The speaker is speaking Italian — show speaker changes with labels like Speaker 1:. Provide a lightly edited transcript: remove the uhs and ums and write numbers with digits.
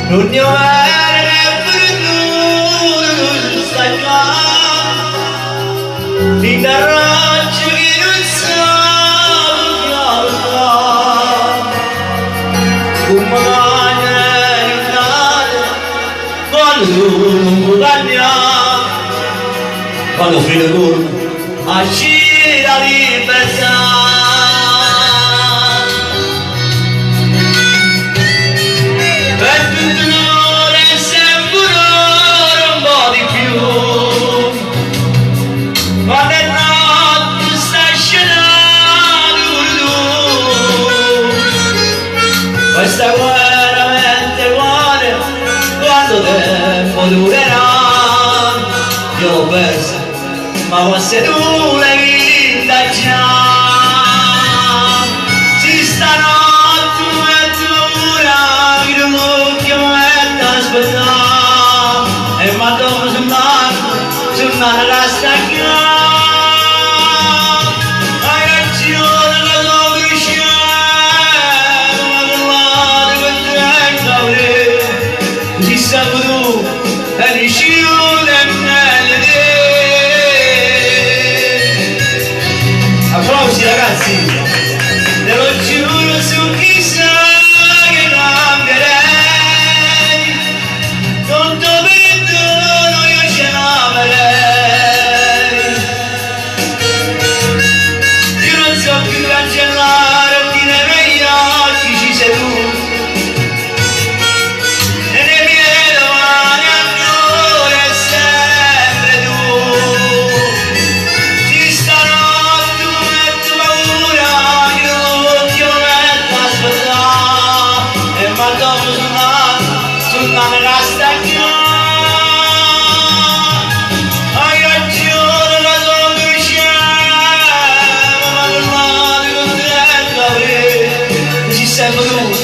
Speaker 1: non ne vedo stacca di daraccio che non sa come quando frigo a gira libertà per tutto l'ore sempre un po' di più quando è notte sta scenando questa guerra mente vuole quanto tempo durerà io l'ho persa ma forse tu l'hai vinta già si stanotte mezz'ora che non l'ultimo è da aspettare e ma dopo sul mare la staccare hai ragione la tua crescere ma guardate quanto è caure così salvo tu e riuscire nelle idee. Applausi ragazzi, te lo giuro su chissà che cambierei, con tuo perdono io ce l'amerei. Io non so più cancellare o dire negli occhi ci sei tu, e nei miei domani ancora è sempre tu. Ci stanotte metto paura che l'ultimo momento aspettare e ma dopo sul mare la staccare hai ragione la tua crescere ma guardate con te così sempre tu